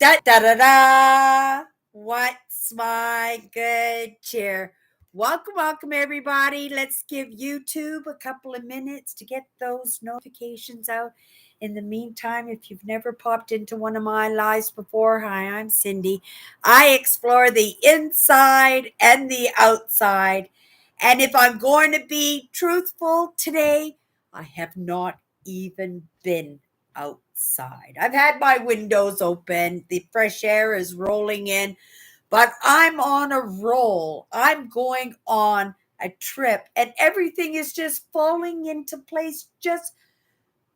Da da da da. What's my good cheer? Welcome, everybody. Let's give YouTube a couple of minutes to get those notifications out. In the meantime, if you've never popped into one of my lives before, hi, I'm Cindy. I explore the inside and the outside. And if I'm going to be truthful today, I have not even been outside. I've had my windows open, the fresh air is rolling in, but I'm on a roll. I'm going on a trip, and everything is just falling into place just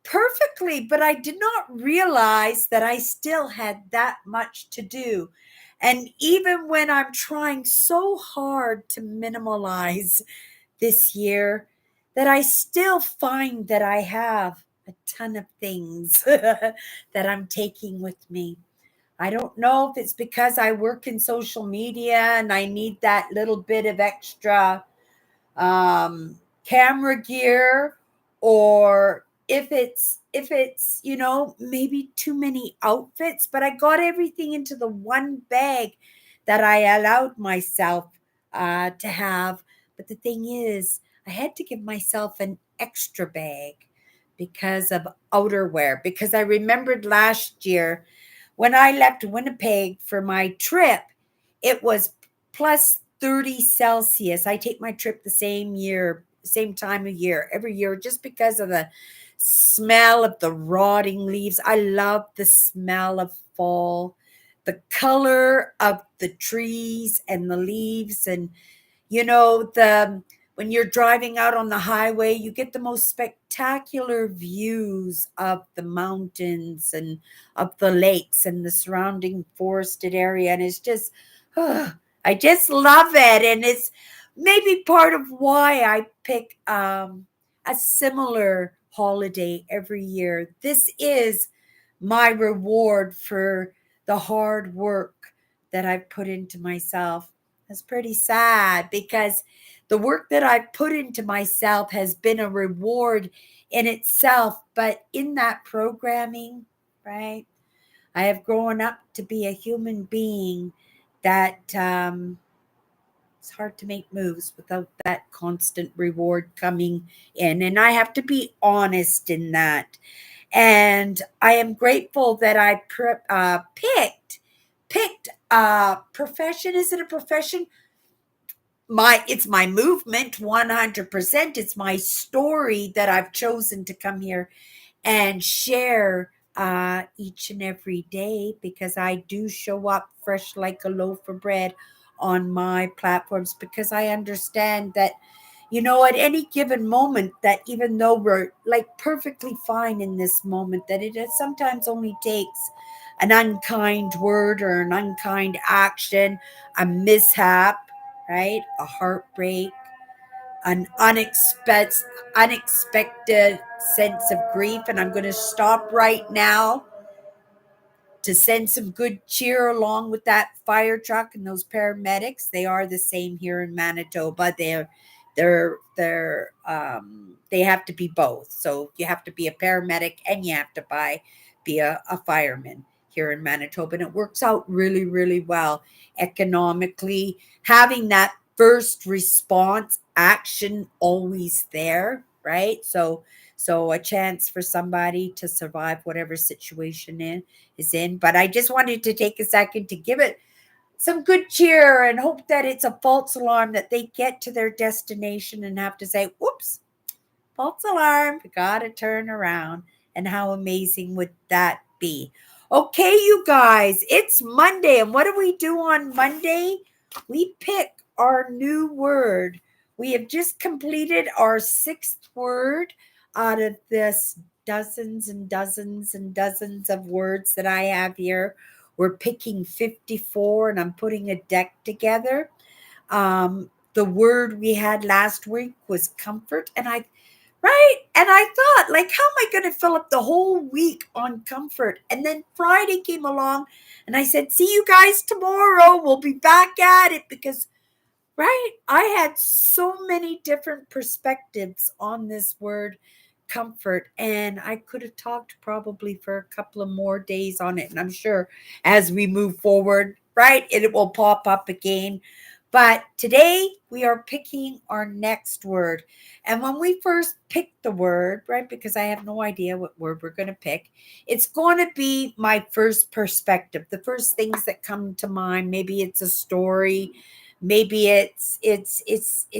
perfectly. But I did not realize that I still had that much to do. And even when I'm trying so hard to minimalize this year, that I still find that I have a ton of things that I'm taking with me. I don't know if it's because I work in social media and I need that little bit of extra camera gear, or if it's maybe too many outfits, but I got everything into the one bag that I allowed myself to have. But the thing is, I had to give myself an extra bag because of outerwear, because I remembered last year when I left Winnipeg for my trip, it was plus 30 Celsius. I take my trip the same year, same time of year, every year, just because of the smell of the rotting leaves. I love the smell of fall, the color of the trees and the leaves. And, the when you're driving out on the highway, you get the most spectacular views of the mountains and of the lakes and the surrounding forested area. And it's just, I just love it. And it's maybe part of why I pick a similar holiday every year. This is my reward for the hard work that I've put into myself. It's pretty sad because the work that I've put into myself has been a reward in itself. But in that programming, right, I have grown up to be a human being that it's hard to make moves without that constant reward coming in. And I have to be honest in that. And I am grateful that I picked a profession. Is it a profession? It's my movement 100%. It's my story that I've chosen to come here and share each and every day, because I do show up fresh like a loaf of bread on my platforms, because I understand that, at any given moment, that even though we're like perfectly fine in this moment, that it sometimes only takes an unkind word or an unkind action, a mishap, right? A heartbreak, an unexpected sense of grief. And I'm going to stop right now to send some good cheer along with that fire truck and those paramedics. They are the same here in Manitoba. They have to be both. So you have to be a paramedic and you have to be a fireman here in Manitoba. And it works out really, really well economically. Having that first response action always there, right? So a chance for somebody to survive whatever situation is in. But I just wanted to take a second to give it some good cheer and hope that it's a false alarm, that they get to their destination and have to say, whoops, false alarm, gotta turn around. And how amazing would that be? Okay, you guys, it's Monday. And what do we do on Monday? We pick our new word. We have just completed our sixth word out of this dozens and dozens and dozens of words that I have here. We're picking 54, and I'm putting a deck together. The word we had last week was comfort, and right? And I thought, like, how am I going to fill up the whole week on comfort? And then Friday came along and I said, see you guys tomorrow. We'll be back at it, because, right, I had so many different perspectives on this word comfort. And I could have talked probably for a couple of more days on it. And I'm sure as we move forward, right, it will pop up again. But today we are picking our next word. And when we first pick the word, right, because I have no idea what word we're going to pick, it's going to be my first perspective, the first things that come to mind. Maybe it's a story, maybe it's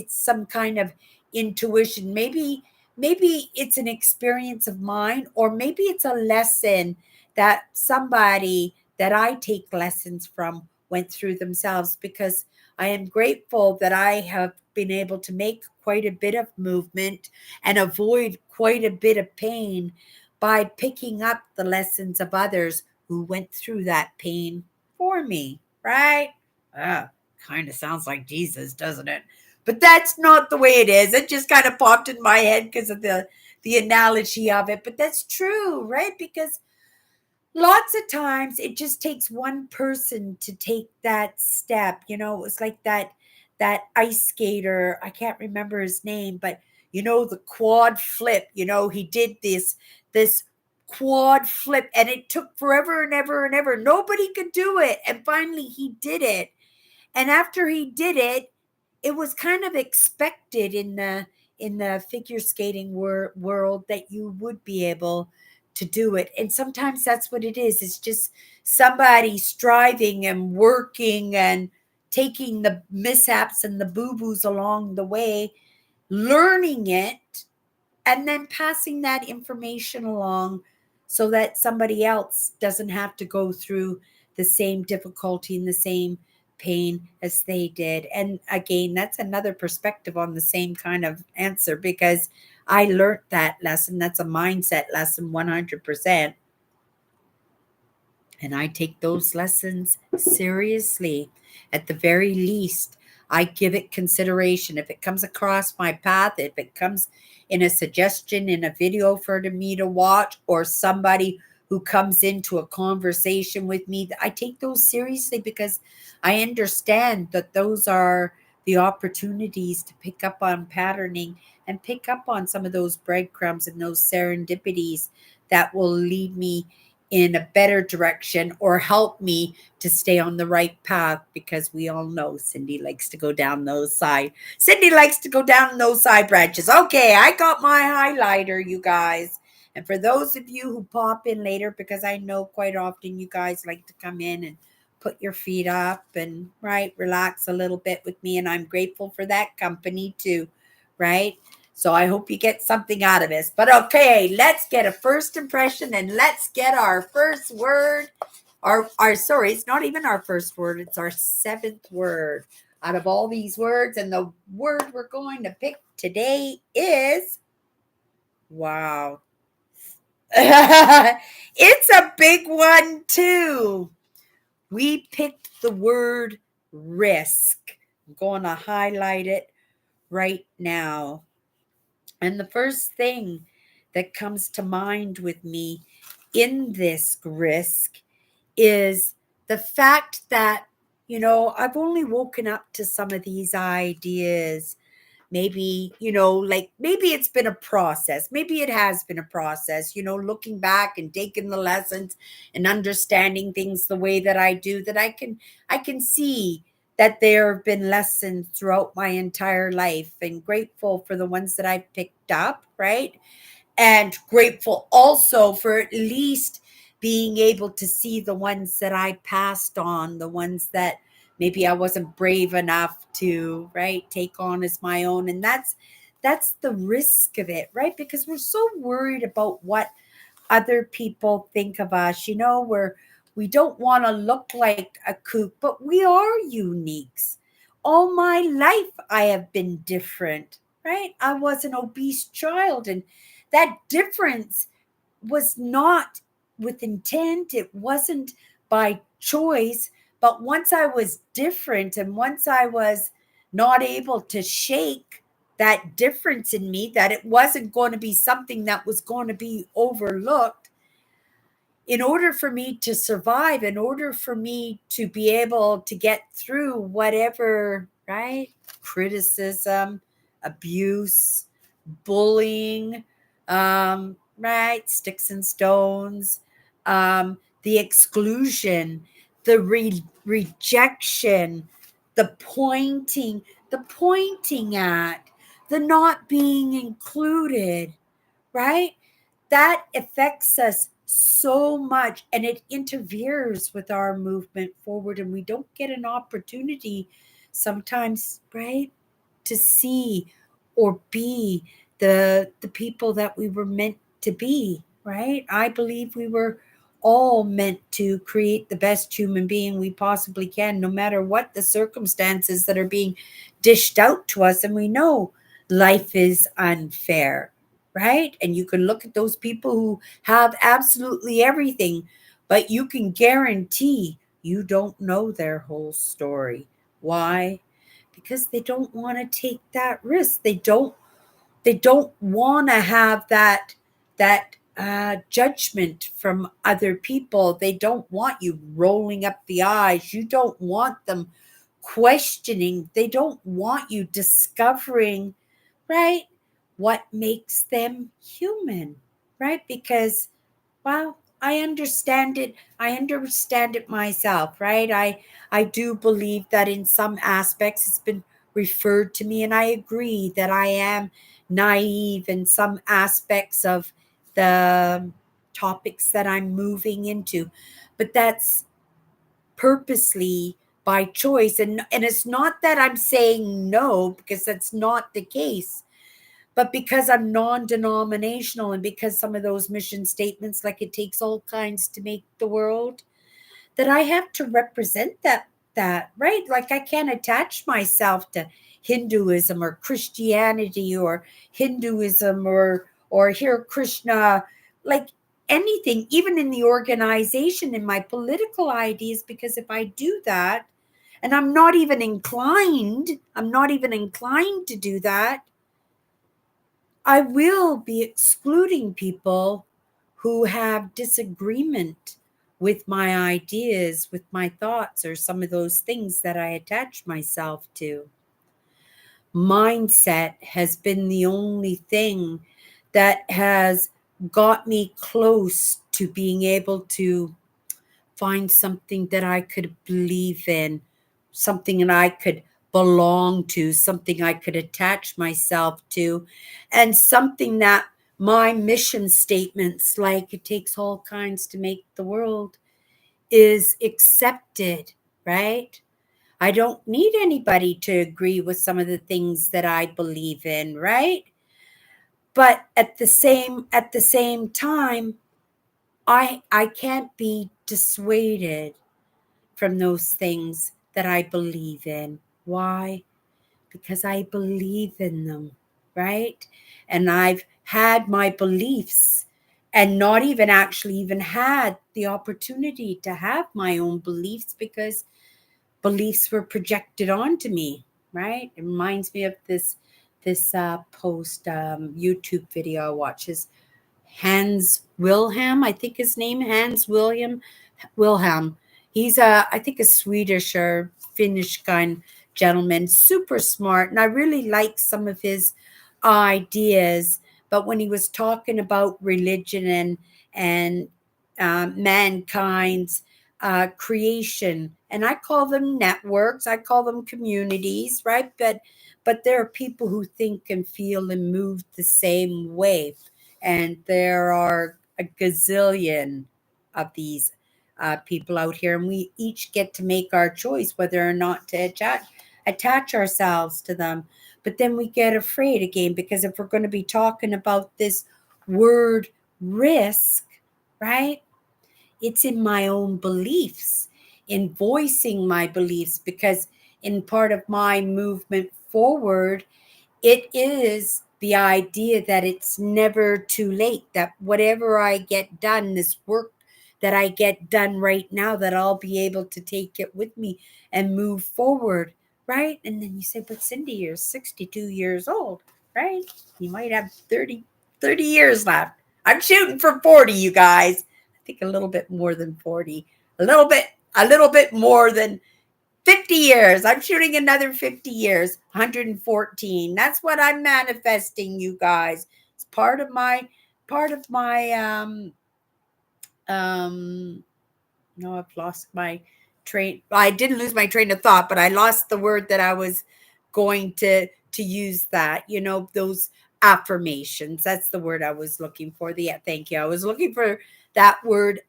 some kind of intuition, maybe it's an experience of mine, or maybe it's a lesson that somebody that I take lessons from went through themselves, because I am grateful that I have been able to make quite a bit of movement and avoid quite a bit of pain by picking up the lessons of others who went through that pain for me, right? Uh, Kind of sounds like Jesus, doesn't it? But that's not the way it is. It just kind of popped in my head because of the analogy of it. But that's true, right? Because lots of times it just takes one person to take that step. It was like that ice skater, I can't remember his name, but the quad flip, he did this quad flip, and it took forever and ever and ever. Nobody could do it, and finally he did it. And after he did it, it was kind of expected in the figure skating world that you would be able to do it. And sometimes that's what it is. It's just somebody striving and working and taking the mishaps and the boo-boos along the way, learning it, and then passing that information along so that somebody else doesn't have to go through the same difficulty and the same pain as they did. And again, that's another perspective on the same kind of answer, because I learned that lesson. That's a mindset lesson, 100%. And I take those lessons seriously. At the very least, I give it consideration. If it comes across my path, if it comes in a suggestion in a video for me to watch, or somebody who comes into a conversation with me, I take those seriously, because I understand that those are the opportunities to pick up on patterning and pick up on some of those breadcrumbs and those serendipities that will lead me in a better direction or help me to stay on the right path, because we all know Cindy likes to go down those side branches. Okay, I got my highlighter, you guys. And for those of you who pop in later, because I know quite often you guys like to come in and put your feet up and relax a little bit with me, and I'm grateful for that company too, right? So I hope you get something out of this. But okay, let's get a first impression, and let's get our first word. Sorry, it's not even our first word, it's our seventh word out of all these words. And the word we're going to pick today is wow. It's a big one too. We picked the word risk. I'm going to highlight it right now. And the first thing that comes to mind with me in this risk is the fact that, I've only woken up to some of these ideas. Maybe, like maybe it's been a process. Maybe it has been a process, looking back and taking the lessons and understanding things the way that I do, that I can see that there have been lessons throughout my entire life, and grateful for the ones that I've picked up, right? And grateful also for at least being able to see the ones that I passed on, the ones that maybe I wasn't brave enough to, right, take on as my own. And that's the risk of it, right? Because we're so worried about what other people think of us. We don't want to look like a kook, but we are uniques. All my life I have been different, right? I was an obese child, and that difference was not with intent. It wasn't by choice. But once I was different, and once I was not able to shake that difference in me, that it wasn't going to be something that was going to be overlooked, in order for me to survive, in order for me to be able to get through whatever, right? Criticism, abuse, bullying, Right? Sticks and stones, the exclusion, the rejection, the pointing at, the not being included, right? That affects us so much and it interferes with our movement forward, and we don't get an opportunity sometimes, right, to see or be the people that we were meant to be, right? I believe we were all meant to create the best human being we possibly can, no matter what the circumstances that are being dished out to us. And we know life is unfair, right? And you can look at those people who have absolutely everything, but you can guarantee you don't know their whole story. Why? Because they don't want to take that risk. They don't want to have that judgment from other people. They don't want you rolling up the eyes. You don't want them questioning. They don't want you discovering, right, what makes them human, right? Because, well, I understand it. I understand it myself, right? I do believe that in some aspects it's been referred to me, and I agree that I am naive in some aspects of the topics that I'm moving into. But that's purposely by choice, and it's not that I'm saying no, because that's not the case, but because I'm non-denominational, and because some of those mission statements, like it takes all kinds to make the world, that I have to represent that, right? Like I can't attach myself to Hinduism or Christianity or Hinduism or Hare Krishna, like anything, even in the organization, in my political ideas, because if I do that, and I'm not even inclined to do that, I will be excluding people who have disagreement with my ideas, with my thoughts, or some of those things that I attach myself to. Mindset has been the only thing that has got me close to being able to find something that I could believe in, something that I could belong to, something I could attach myself to, and something that my mission statements, like it takes all kinds to make the world, is accepted, right? I don't need anybody to agree with some of the things that I believe in, right? But at the same time, I can't be dissuaded from those things that I believe in. Why? Because I believe in them, right? And I've had my beliefs and not even actually even had the opportunity to have my own beliefs, because beliefs were projected onto me, right? It reminds me of this post YouTube video I watch. Is Hans Wilhelm, I think his name, Hans Wilhelm. He's I think a Swedish or Finnish kind gentleman, super smart, and I really like some of his ideas. But when he was talking about religion and mankind's creation, and I call them networks, I call them communities, right? But there are people who think and feel and move the same way, and there are a gazillion of these people out here, and we each get to make our choice whether or not to attach ourselves to them. But then we get afraid again, because if we're going to be talking about this word risk, right, it's in my own beliefs, in voicing my beliefs, because in part of my movement forward, it is the idea that it's never too late, that whatever I get done, this work that I get done right now, that I'll be able to take it with me and move forward, right? And then you say, but Cindy, you're 62 years old, right? You might have 30 years left. I'm shooting for 40, you guys. I think a little bit more than 40. A little bit more than 50 years. I'm shooting another 50 years, 114. That's what I'm manifesting, you guys. It's part of my um no, I've lost my train. I didn't lose my train of thought, but I lost the word that I was going to use. That, those affirmations. That's the word I was looking for. Thank you. I was looking for that word,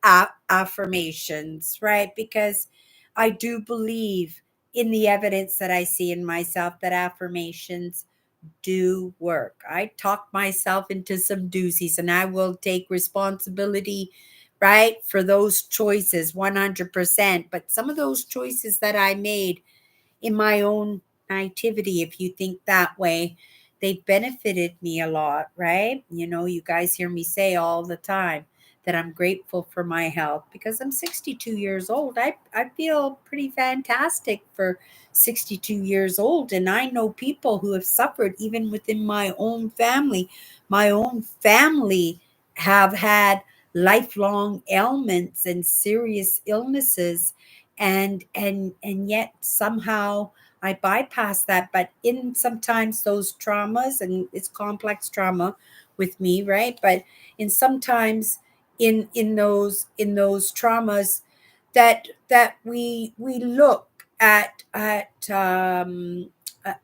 affirmations, right? Because I do believe in the evidence that I see in myself that affirmations do work. I talk myself into some doozies, and I will take responsibility, right, for those choices 100%. But some of those choices that I made in my own nativity, if you think that way, they benefited me a lot, right? You guys hear me say all the time that I'm grateful for my health because I'm 62 years old. I feel pretty fantastic for 62 years old. And I know people who have suffered even within my own family. My own family have had lifelong ailments and serious illnesses, and yet somehow I bypass that. But in sometimes those traumas, and it's complex trauma with me, right? But in sometimes in those traumas that we look at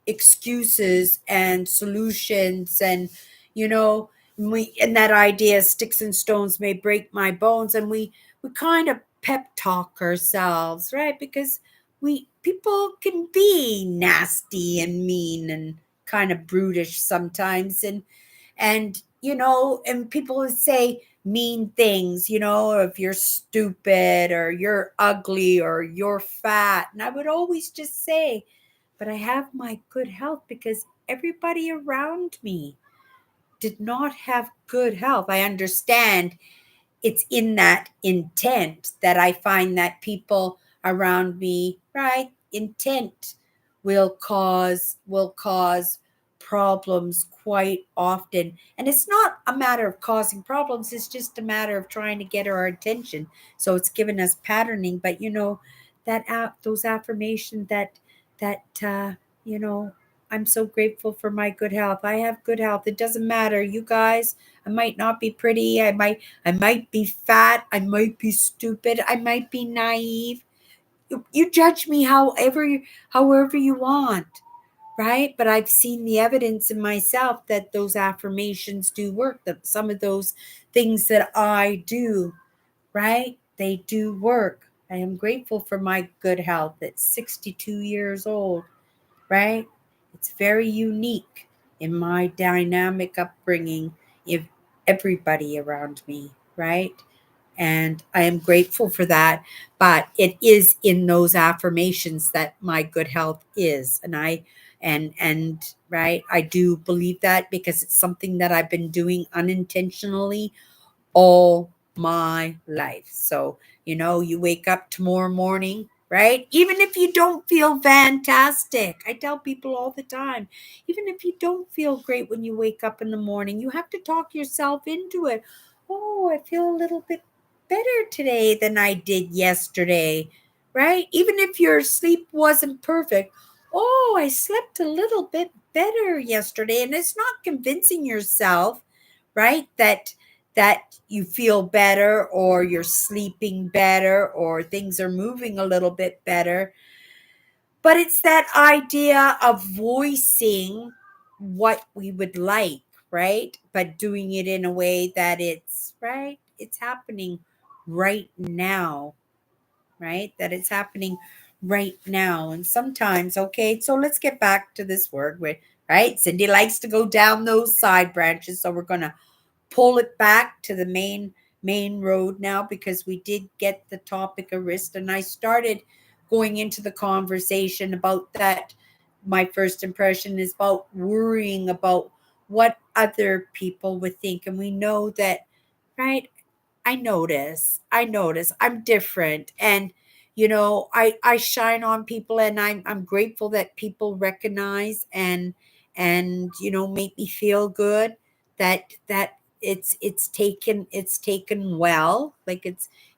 excuses and solutions, and you know and that idea, sticks and stones may break my bones, and we kind of pep talk ourselves, right? Because we people can be nasty and mean and kind of brutish sometimes, and people would say mean things, or if you're stupid or you're ugly or you're fat, and I would always just say, but I have my good health because everybody around me did not have good health. I understand it's in that intent that I find that people around me, right? Intent will cause problems quite often. And it's not a matter of causing problems, it's just a matter of trying to get our attention. So it's given us patterning. But those affirmations that you know, I'm so grateful for my good health. I have good health. It doesn't matter, you guys. I might not be pretty. I might be fat. I might be stupid. I might be naive. You judge me however you want, right? But I've seen the evidence in myself that those affirmations do work. That some of those things that I do, right? They do work. I am grateful for my good health at 62 years old, right? It's very unique in my dynamic upbringing, if everybody around me, right? And I am grateful for that. But it is in those affirmations that my good health is. And right, I do believe that because it's something that I've been doing unintentionally all my life. So, you wake up tomorrow morning, right? Even if you don't feel fantastic, I tell people all the time, even if you don't feel great when you wake up in the morning, you have to talk yourself into it. Oh, I feel a little bit better today than I did yesterday, right? Even if your sleep wasn't perfect. Oh, I slept a little bit better yesterday. And it's not convincing yourself, right, that you feel better or you're sleeping better or things are moving a little bit better. But it's that idea of voicing what we would like, right? But doing it in a way that it's right, it's happening right now, right? That it's happening right now. And sometimes, okay, so let's get back to this word where, right? Cindy likes to go down those side branches. So we're going to pull it back to the main road now, because we did get the topic of risk, and I started going into the conversation about that. My first impression is about worrying about what other people would think, and we know that, right? I notice I'm different, and I shine on people, and I'm grateful that people recognize and make me feel good, that it's taken well, like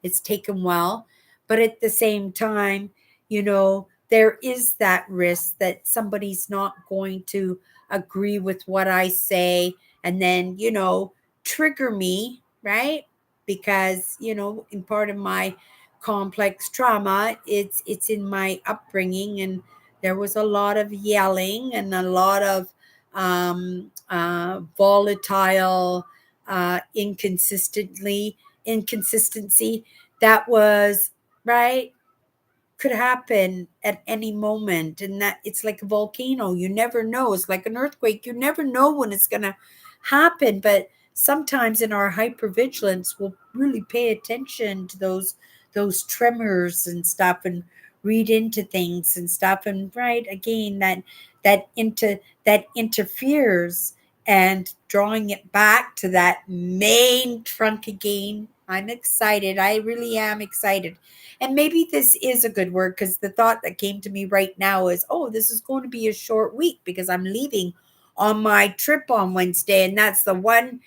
it's taken well. But at the same time, there is that risk that somebody's not going to agree with what I say, and then, trigger me, right? Because, in part of my complex trauma, it's in my upbringing, and there was a lot of yelling and a lot of volatile, inconsistency that was right could happen at any moment, and that it's like a volcano. You never know. It's like an earthquake. You never know when it's going to happen. But sometimes in our hypervigilance, we'll really pay attention to those tremors and stuff, and read into things and stuff, and right again, that interferes, and drawing it back to that main trunk again. I'm excited. I really am excited. And maybe this is a good word, because the thought that came to me right now is, oh, this is going to be a short week because I'm leaving on my trip on Wednesday. And that's the one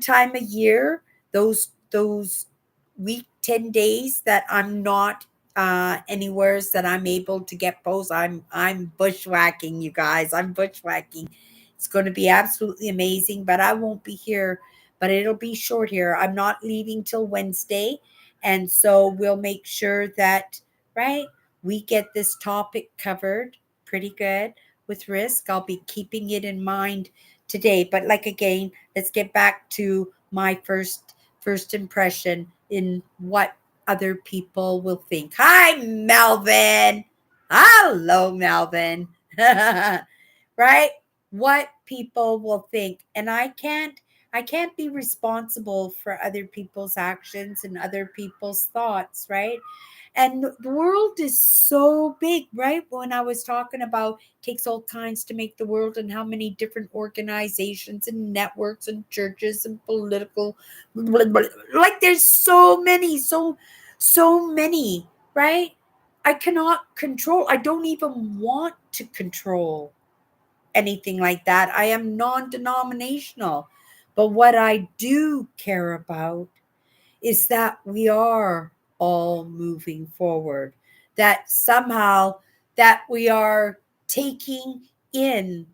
time a year, those week 10 days that I'm not anywhere that I'm able to get posts. I'm bushwhacking, you guys. I'm bushwhacking. It's going to be absolutely amazing, but I won't be here, but it'll be short here. I'm not leaving till Wednesday. And so we'll make sure that, right, we get this topic covered pretty good with risk. I'll be keeping it in mind today. But like again, let's get back to my first impression in what other people will think. Hi, Melvin. Hello, Melvin. Right? What people will think. And I can't be responsible for other people's actions and other people's thoughts, right? And the world is so big, right? When I was talking about takes all kinds to make the world, and how many different organizations and networks and churches and political, like there's so many, so many, right? I cannot control. I don't even want to control anything like that. I am non-denominational. But what I do care about is that we are all moving forward, that somehow that we are taking in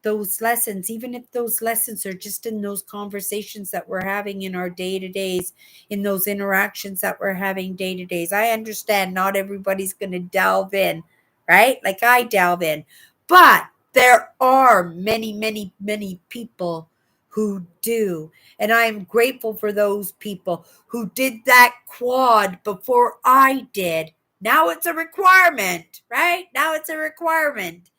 those lessons, even if those lessons are just in those conversations that we're having in our day-to-days, in those interactions that we're having day-to-days. I understand not everybody's going to delve in, right? Like I delve in, but there are many, many, many people who do. And I am grateful for those people who did that quad before I did. Now it's a requirement, right? Now it's a requirement.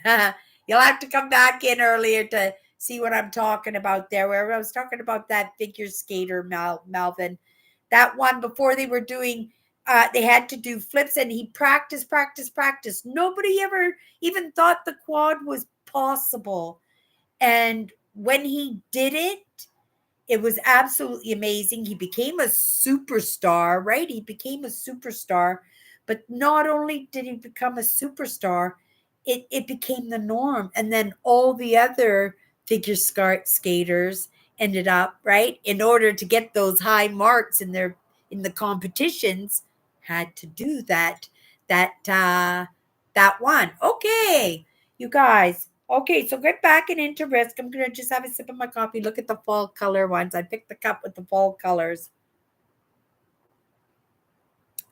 You'll have to come back in earlier to see what I'm talking about there. Where I was talking about that figure skater, Melvin. That one before they were doing, they had to do flips, and he practiced. Nobody ever even thought the quad was possible. And when he did it, it was absolutely amazing. He became a superstar, right? He became a superstar. But not only did he become a superstar, it became the norm. And then all the other figure skaters ended up, right? In order to get those high marks in the competitions, had to do that one. Okay, you guys. Okay, so get back and into risk. I'm gonna just have a sip of my coffee. Look at the fall color ones. I picked the cup with the fall colors.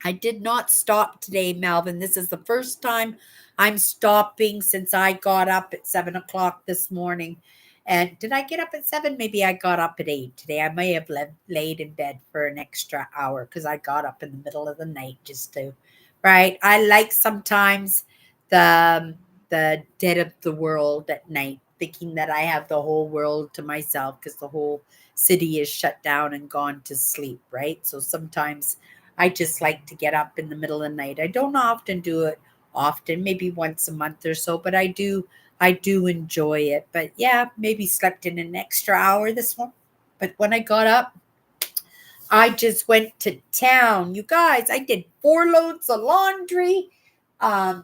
I did not stop today, Melvin. This is the first time I'm stopping since I got up at 7 o'clock this morning. And did I get up at 7? Maybe I got up at 8 today. I may have laid in bed for an extra hour because I got up in the middle of the night just to, right? I like sometimes the dead of the world at night, thinking that I have the whole world to myself because the whole city is shut down and gone to sleep, right? So sometimes I just like to get up in the middle of the night. I don't often do it often, maybe once a month or so, but I do enjoy it. But yeah, maybe slept in an extra hour this one. But when I got up, I just went to town. You guys, I did 4 loads of laundry. Um,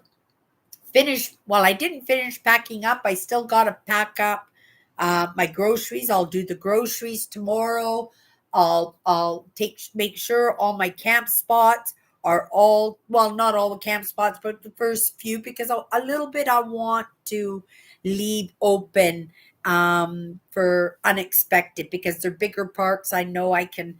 I didn't finish packing up. I still got to pack up my groceries. I'll do the groceries tomorrow. I'll make sure all my camp spots are all, well, not all the camp spots, but the first few, because a little bit I want to leave open for unexpected, because they're bigger parks. I know I can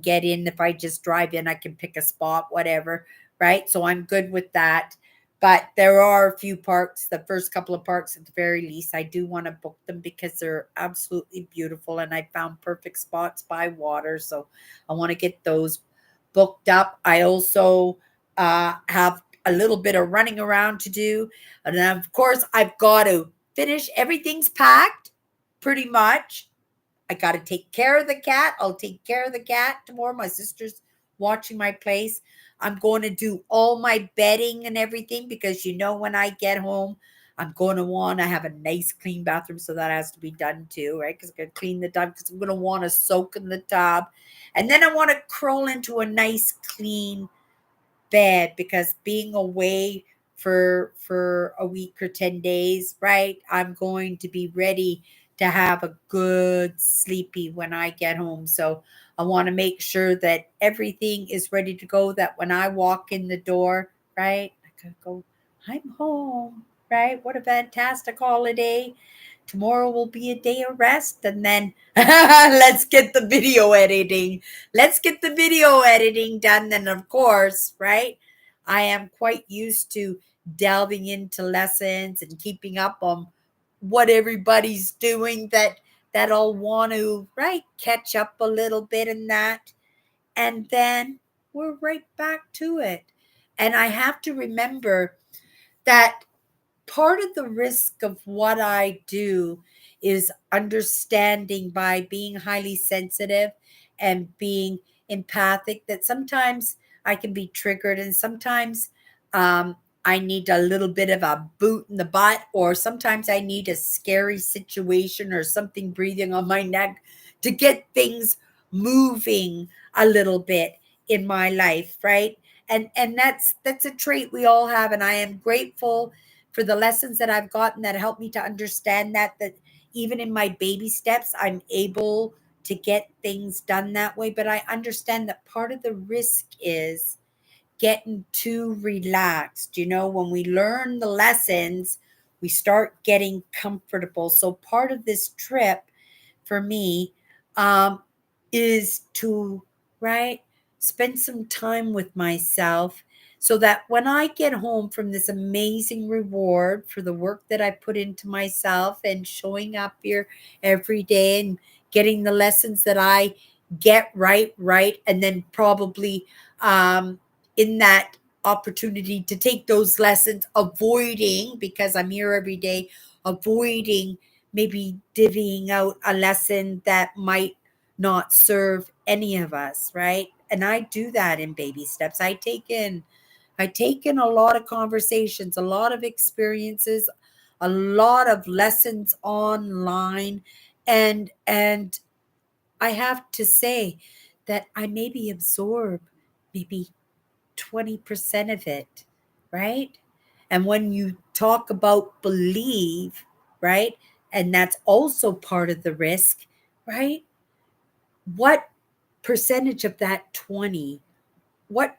get in. If I just drive in, I can pick a spot, whatever, right? So I'm good with that. But there are a few parks, the first couple of parks at the very least, I do want to book them because they're absolutely beautiful and I found perfect spots by water. So I want to get those booked up. I also have a little bit of running around to do. And then, of course, I've got to finish. Everything's packed pretty much. I got to take care of the cat. I'll take care of the cat tomorrow. My sister's watching my place. I'm going to do all my bedding and everything because when I get home, I'm going to want to have a nice clean bathroom. So that has to be done too, right? Because I'm going to clean the tub because I'm going to want to soak in the tub. And then I want to crawl into a nice clean bed because being away for a week or 10 days, right? I'm going to be ready to have a good sleepy when I get home. So I want to make sure that everything is ready to go, that when I walk in the door, right? I could go, I'm home, right? What a fantastic holiday. Tomorrow will be a day of rest, and then let's get the video editing. Let's get the video editing done. Then, of course, right? I am quite used to delving into lessons and keeping up on what everybody's doing, that I'll want to, right, catch up a little bit in that. And then we're right back to it. And I have to remember that part of the risk of what I do is understanding, by being highly sensitive and being empathic, that sometimes I can be triggered, and sometimes I need a little bit of a boot in the butt, or sometimes I need a scary situation or something breathing on my neck to get things moving a little bit in my life, right? And that's a trait we all have, and I am grateful for the lessons that I've gotten that help me to understand that even in my baby steps, I'm able to get things done that way. But I understand that part of the risk is getting too relaxed. When we learn the lessons, we start getting comfortable. So part of this trip for me um, is to, right, spend some time with myself so that when I get home from this amazing reward for the work that I put into myself and showing up here every day and getting the lessons that I get right, and then probably in that opportunity to take those lessons, avoiding, because I'm here every day, avoiding maybe divvying out a lesson that might not serve any of us, right? And I do that in baby steps. I take in a lot of conversations, a lot of experiences, a lot of lessons online, and I have to say that I maybe absorb maybe 20% of it, right? And when you talk about believe, right? And that's also part of the risk, right? What percentage of that 20, what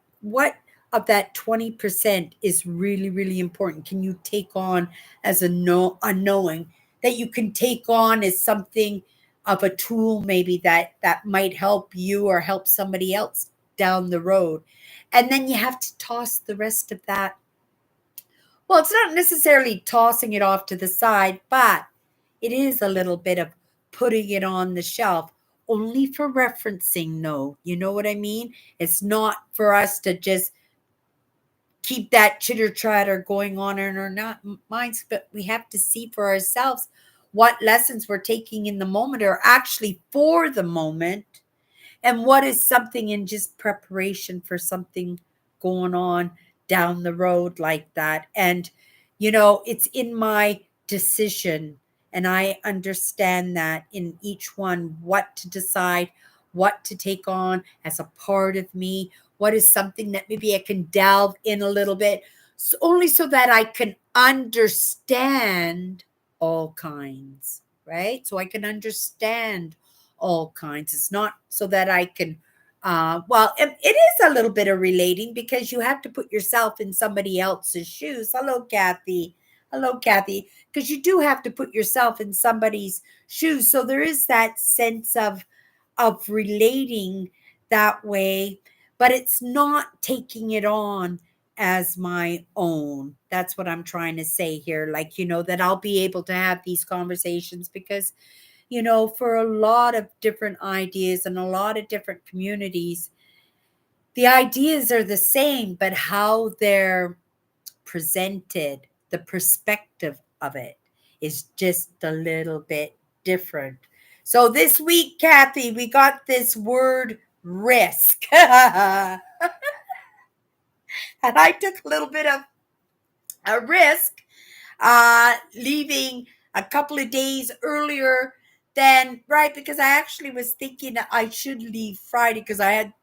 of that 20% is really, really important? Can you take on as unknowing that you can take on as something of a tool, maybe that might help you or help somebody else down the road? And then you have to toss the rest of that. Well, it's not necessarily tossing it off to the side, but it is a little bit of putting it on the shelf, only for referencing. No, you know what I mean? It's not for us to just keep that chitter chatter going on in our not minds, but we have to see for ourselves what lessons we're taking in the moment are actually for the moment, and what is something in just preparation for something going on down the road like that. And it's in my decision, and I understand that in each one, what to decide, what to take on as a part of me, what is something that maybe I can delve in a little bit, only so that I can understand all kinds, right? So I can understand all kinds. It's not so that I can, well, it is a little bit of relating because you have to put yourself in somebody else's shoes. Hello, Kathy. Hello, Kathy. Because you do have to put yourself in somebody's shoes. So there is that sense of relating that way, but it's not taking it on as my own. That's what I'm trying to say here. Like, that I'll be able to have these conversations because, for a lot of different ideas and a lot of different communities, the ideas are the same, but how they're presented, the perspective of it is just a little bit different. So this week, Kathy, we got this word risk. And I took a little bit of a risk leaving a couple of days earlier than right, because I actually was thinking that I should leave Friday because I had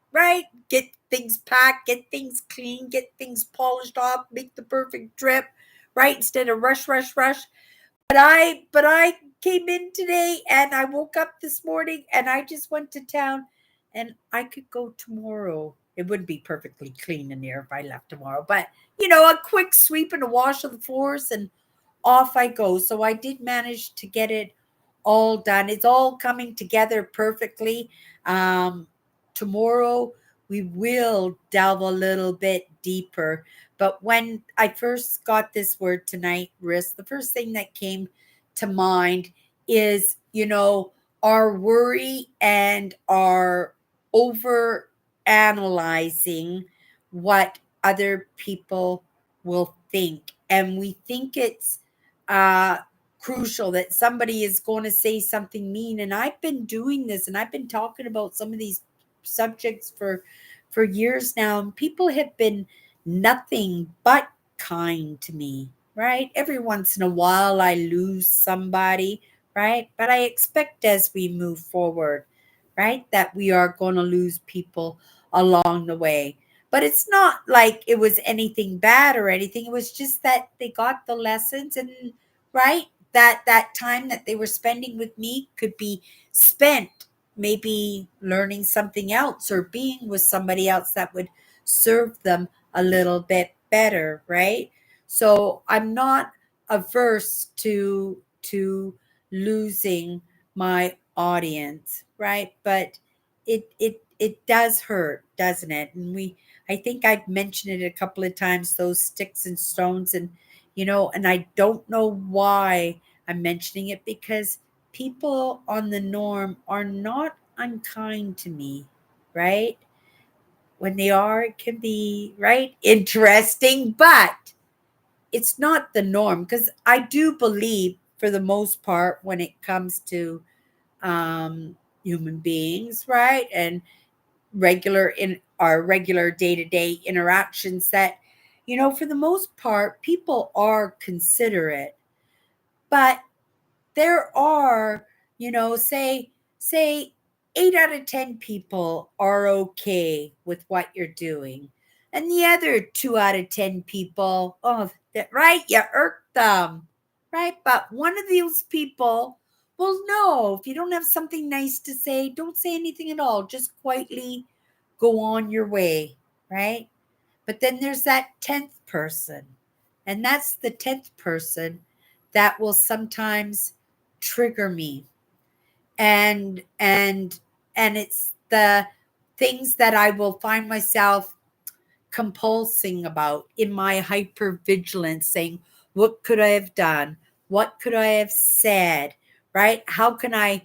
get things packed, get things clean, get things polished off, make the perfect trip, right, instead of rush. But I came in today and I woke up this morning and I just went to town and I could go tomorrow. It wouldn't be perfectly clean in there if I left tomorrow, but a quick sweep and a wash of the floors and off I go. So I did manage to get it all done. It's all coming together perfectly. Tomorrow we will delve a little bit deeper. But when I first got this word tonight, risk, the first thing that came to mind is, our worry and our over analyzing what other people will think. And we think it's uh, crucial that somebody is going to say something mean. And I've been doing this and I've been talking about some of these subjects for years now. And people have been nothing but kind to me, right? Every once in a while I lose somebody, right? But I expect as we move forward, right, that we are going to lose people along the way. But it's not like it was anything bad or anything. It was just that they got the lessons, and right, that time that they were spending with me could be spent maybe learning something else or being with somebody else that would serve them a little bit better, right? So I'm not averse to losing my audience, right? But it does hurt, doesn't it? And I think I've mentioned it a couple of times, those sticks and stones, and and I don't know why I'm mentioning it, because people on the norm are not unkind to me, right? When they are, it can be right interesting, but it's not the norm, because I do believe for the most part when it comes to human beings, right? And regular in our regular day-to-day interactions, that for the most part people are considerate. But there are, say 8 out of 10 people are okay with what you're doing. And the other 2 out of 10 people, oh, that right, you irk them. Right? But one of those people will know if you don't have something nice to say, don't say anything at all. Just quietly go on your way, right? But then there's that 10th person. And that's the 10th person that will sometimes trigger me. And it's the things that I will find myself compulsing about in my hypervigilance, saying, what could I have done? What could I have said? Right? How can I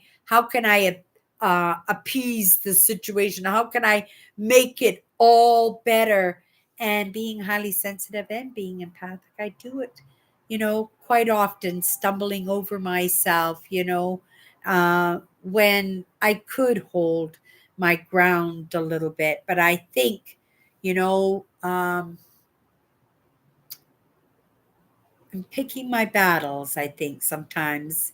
appease the situation? How can I make it all better? And being highly sensitive and being empathic, I do it, quite often, stumbling over myself, when I could hold my ground a little bit. But I think, I'm picking my battles, I think, sometimes,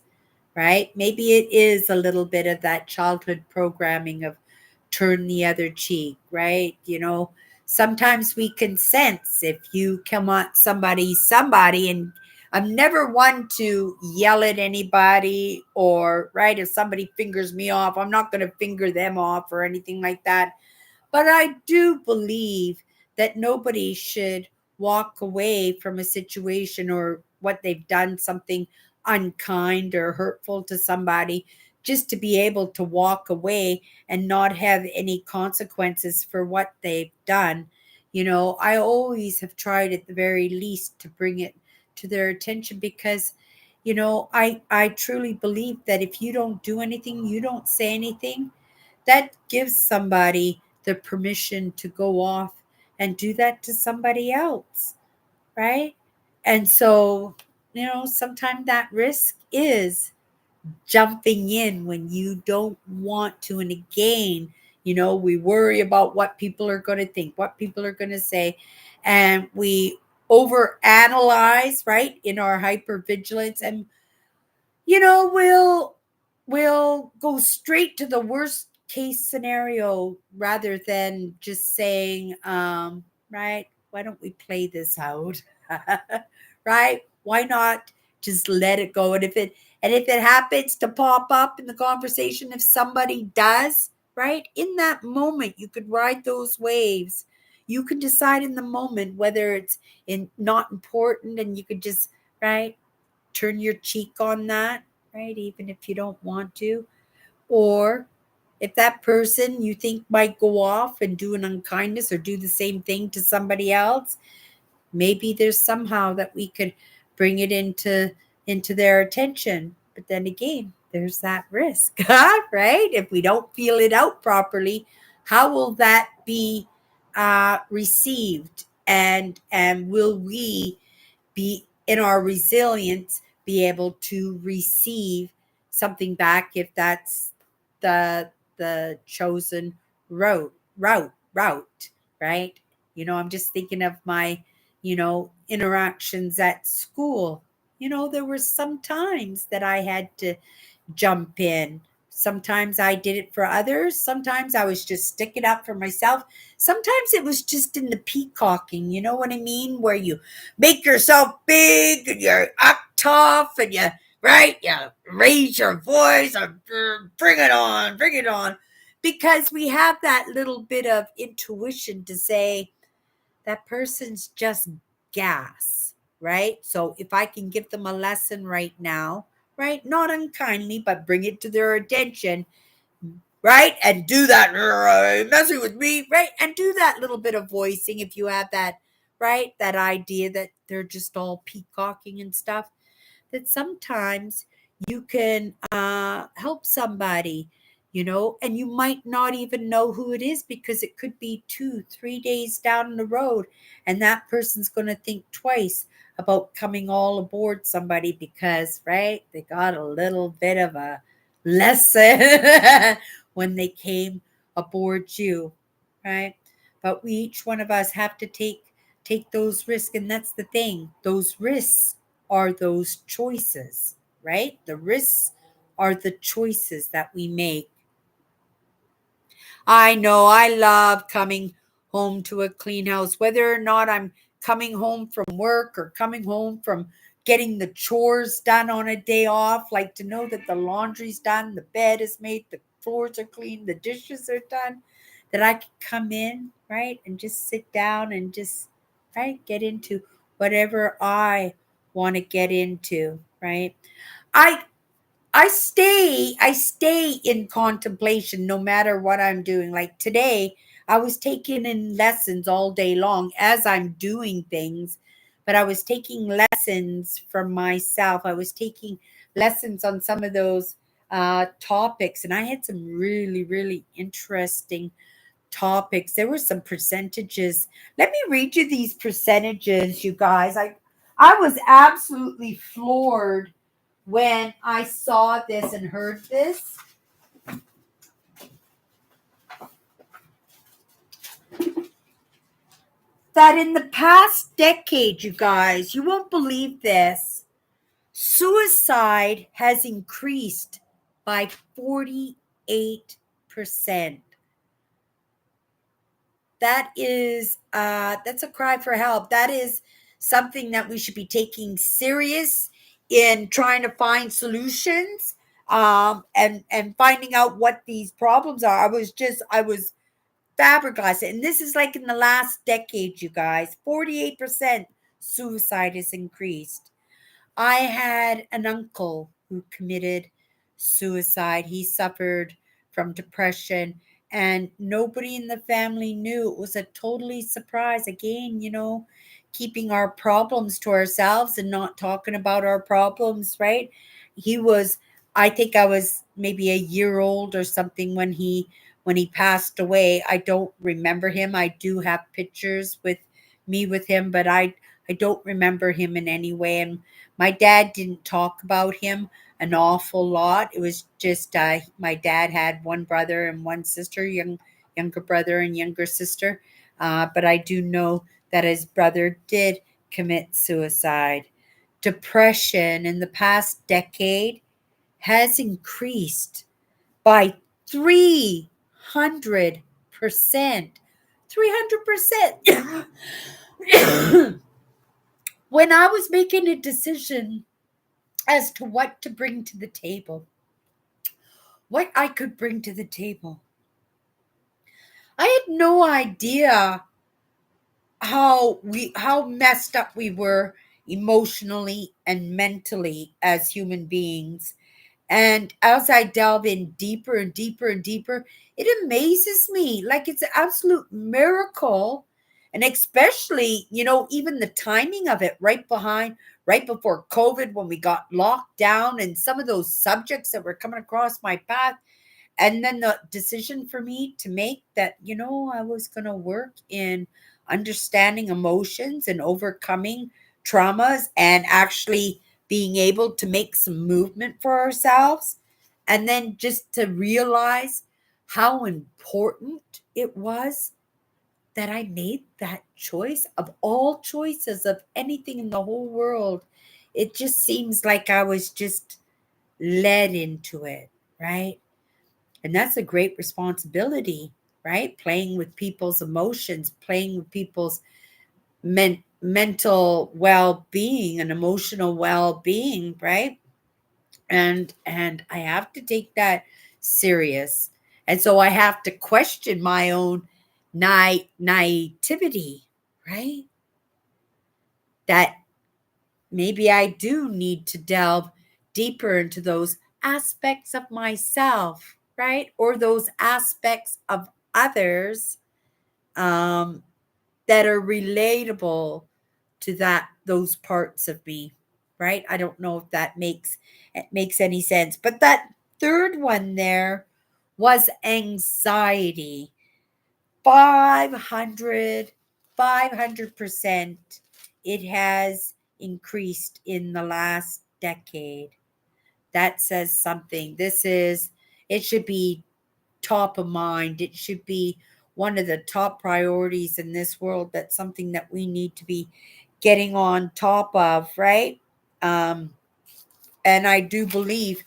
right? Maybe it is a little bit of that childhood programming of turn the other cheek, right? Sometimes we can sense if you come at somebody, and I'm never one to yell at anybody, or, right, if somebody fingers me off, I'm not going to finger them off or anything like that. But I do believe that nobody should walk away from a situation or what they've done, something unkind or hurtful to somebody, just to be able to walk away and not have any consequences for what they've done. I always have tried at the very least to bring it to their attention, because I truly believe that if you don't do anything, you don't say anything, that gives somebody the permission to go off and do that to somebody else, right? And so, sometimes that risk is jumping in when you don't want to. And again, we worry about what people are going to think, what people are going to say, and we overanalyze, right, in our hypervigilance. And we'll go straight to the worst case scenario rather than just saying, right, why don't we play this out? Right? Why not just let it go? And if it happens to pop up in the conversation, if somebody does, right, in that moment, you could ride those waves. You can decide in the moment whether it's not important, and you could just, right, turn your cheek on that, right? Even if you don't want to. Or if that person you think might go off and do an unkindness or do the same thing to somebody else, maybe there's somehow that we could bring it into their attention. But then again, there's that risk, right? If we don't feel it out properly, how will that be received? And will we be in our resilience be able to receive something back if that's the chosen route, right? I'm just thinking of my interactions at school. There were some times that I had to jump in. Sometimes I did it for others. Sometimes I was just sticking up for myself. Sometimes it was just in the peacocking, you know what I mean? Where you make yourself big and you're up tough and right, you raise your voice and bring it on, bring it on. Because we have that little bit of intuition to say, that person's just gas, right? So if I can give them a lesson right now, right, not unkindly, but bring it to their attention, right, and do that, messing with me, right, and do that little bit of voicing if you have that, right, that idea that they're just all peacocking and stuff, that sometimes you can help somebody, and you might not even know who it is, because it could be 2-3 days down the road, and that person's going to think twice about coming all aboard somebody, because, right, they got a little bit of a lesson when they came aboard you, right? But we, each one of us, have to take those risks. And that's the thing, those risks are those choices, right? The risks are the choices that we make. I know I love coming home to a clean house, whether or not I'm coming home from work or coming home from getting the chores done on a day off, like to know that the laundry's done, the bed is made, the floors are clean, the dishes are done, that I can come in, right, and just sit down and just, right, get into whatever I want to get into, right? I I stay in contemplation no matter what I'm doing. Like today, I was taking in lessons all day long as I'm doing things, but I was taking lessons from myself. I was taking lessons on some of those topics, and I had some really, really interesting topics. There were some percentages. Let me read you these percentages, you guys. I was absolutely floored when I saw this and heard this. That in the past decade, you guys, you won't believe this, suicide has increased by 48%. That's a cry for help. That is something that we should be taking serious in trying to find solutions, and finding out what these problems are. I was flabbergasted, and this is like in the last decade, you guys. 48% suicide has increased. I had an uncle who committed suicide. He suffered from depression, and nobody in the family knew. It was a totally surprise. Again, keeping our problems to ourselves and not talking about our problems, right? He was, I think I was maybe a year old or something when he passed away. I don't remember him. I do have pictures with me with him, but I don't remember him in any way. And my dad didn't talk about him an awful lot. It was just my dad had one brother and one sister, younger brother and younger sister. But I do know that his brother did commit suicide. Depression in the past decade has increased by 300%. 300%. When I was making a decision as to what to bring to the table, what I could bring to the table, I had no idea how messed up we were emotionally and mentally as human beings. And as I delve in deeper and deeper and deeper, it amazes me. Like it's an absolute miracle. And especially, even the timing of it right before COVID, when we got locked down, and some of those subjects that were coming across my path. And then the decision for me to make that, I was going to work in understanding emotions and overcoming traumas and actually being able to make some movement for ourselves. And then just to realize how important it was that I made that choice of all choices of anything in the whole world. It just seems like I was just led into it, right? And that's a great responsibility, right? Playing with people's emotions, playing with people's mental well-being and emotional well-being, right? And I have to take that serious. And so I have to question my own naivety, right? That maybe I do need to delve deeper into those aspects of myself, right? Or those aspects of others, um, that are relatable to those parts of me, right? I don't know if it makes any sense. But that third one there was anxiety. 500 500% it has increased in the last decade. That says something. It should be top of mind. It should be one of the top priorities in this world. That's something that we need to be getting on top of, right? Um, and I do believe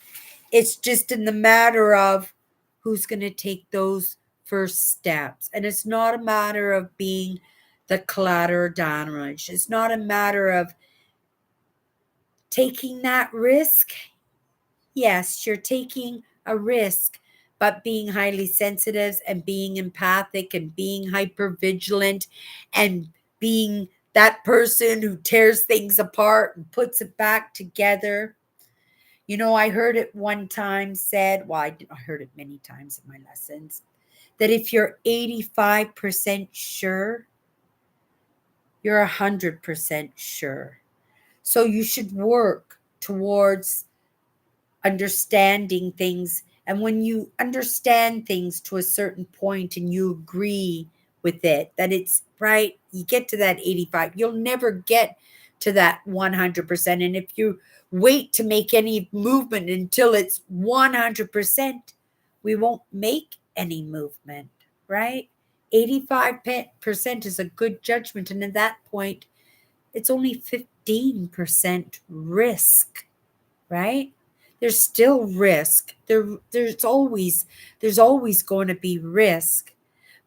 it's just in the matter of who's going to take those first steps. And it's not a matter of being the collateral damage. It's not a matter of taking that risk. Yes, you're taking a risk, but being highly sensitive and being empathic and being hyper vigilant and being that person who tears things apart and puts it back together. I heard it one time said, well, I heard it many times in my lessons, that if you're 85% sure, you're 100% sure. So you should work towards understanding things. And when you understand things to a certain point and you agree with it, that it's right, you get to that 85. You'll never get to that 100%. And if you wait to make any movement until it's 100%, we won't make any movement, right? 85% is a good judgment. And at that point, it's only 15% risk, right? There's still risk. There's always going to be risk,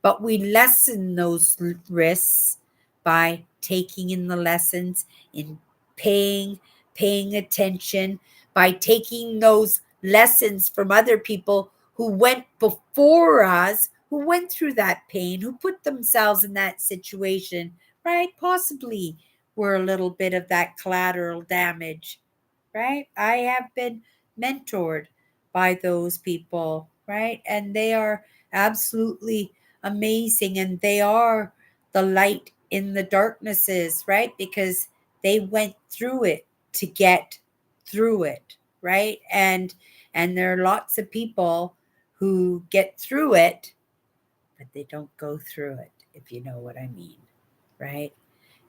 but we lessen those risks by taking in the lessons, in paying paying attention, by taking those lessons from other people who went before us, who went through that pain, who put themselves in that situation, right? Possibly were a little bit of that collateral damage, right? I have been mentored by those people, right? And they are absolutely amazing, and they are the light in the darknesses, right? Because they went through it to get through it, right? And there are lots of people who get through it, but they don't go through it, if you know what I mean, right?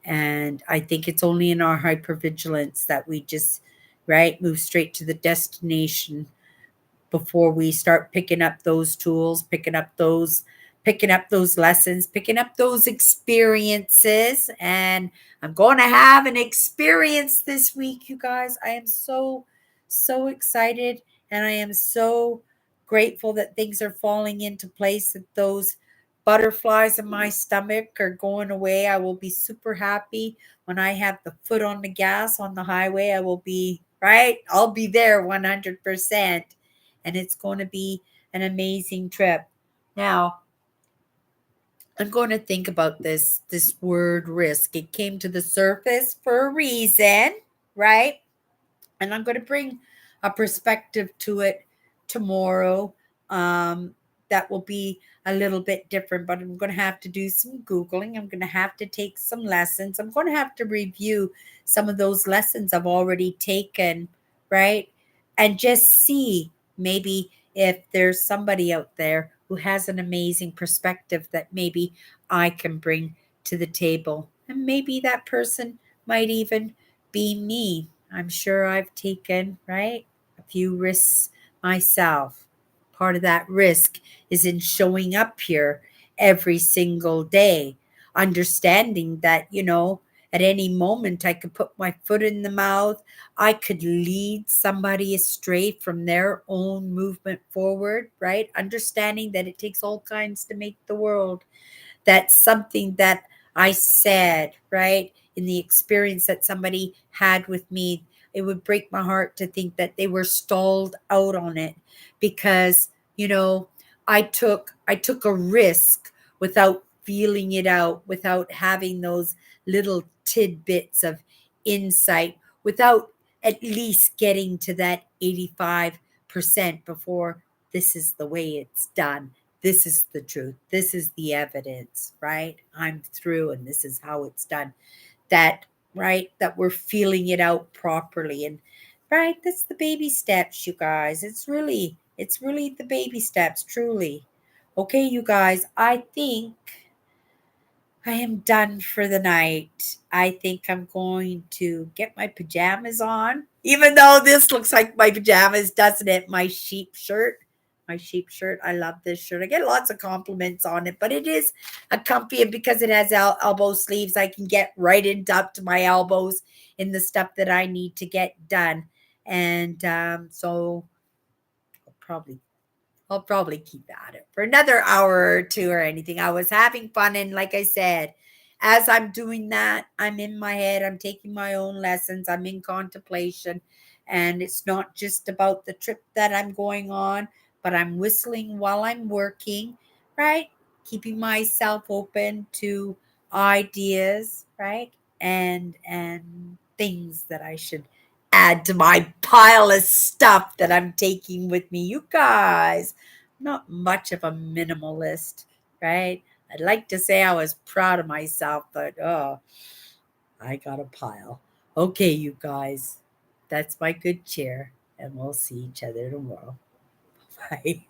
And I think it's only in our hypervigilance that we just, right, move straight to the destination before we start picking up those tools, picking up those lessons, picking up those experiences. And I'm going to have an experience this week, you guys. I am so excited, and I am so grateful that things are falling into place, that those butterflies in my stomach are going away. I will be super happy when I have the foot on the gas on the highway. I will be, right? I'll be there 100%, and it's going to be an amazing trip. Now, I'm going to think about this word risk. It came to the surface for a reason, right? And I'm going to bring a perspective to it tomorrow. Um, that will be a little bit different, but I'm going to have to do some Googling. I'm going to have to take some lessons. I'm going to have to review some of those lessons I've already taken, right? And just see maybe if there's somebody out there who has an amazing perspective that maybe I can bring to the table. And maybe that person might even be me. I'm sure I've taken, right, a few risks myself. Part of that risk is in showing up here every single day, understanding that, at any moment I could put my foot in the mouth. I could lead somebody astray from their own movement forward, right? Understanding that it takes all kinds to make the world. That's something that I said, right? In the experience that somebody had with me, it would break my heart to think that they were stalled out on it because, I took a risk without feeling it out, without having those little tidbits of insight, without at least getting to that 85% before this is the way it's done. This is the truth. This is the evidence, right? I'm through, and this is how it's done. That, right? That we're feeling it out properly. And, right, that's the baby steps, you guys. It's really the baby steps, truly. Okay, you guys, I think I am done for the night. I think I'm going to get my pajamas on, even though this looks like my pajamas, doesn't it? My sheep shirt. My sheep shirt. I love this shirt. I get lots of compliments on it, but it is a comfy, and because it has elbow sleeves, I can get right into up to my elbows in the stuff that I need to get done. And so I'll probably keep at it for another hour or two or anything. I was having fun. And like I said, as I'm doing that, I'm in my head, I'm taking my own lessons, I'm in contemplation. And it's not just about the trip that I'm going on, but I'm whistling while I'm working, right? Keeping myself open to ideas, right? And things that I should add to my pile of stuff that I'm taking with me. You guys, not much of a minimalist, right? I'd like to say I was proud of myself, but oh, I got a pile. Okay, you guys, that's my good cheer, and we'll see each other tomorrow. Bye.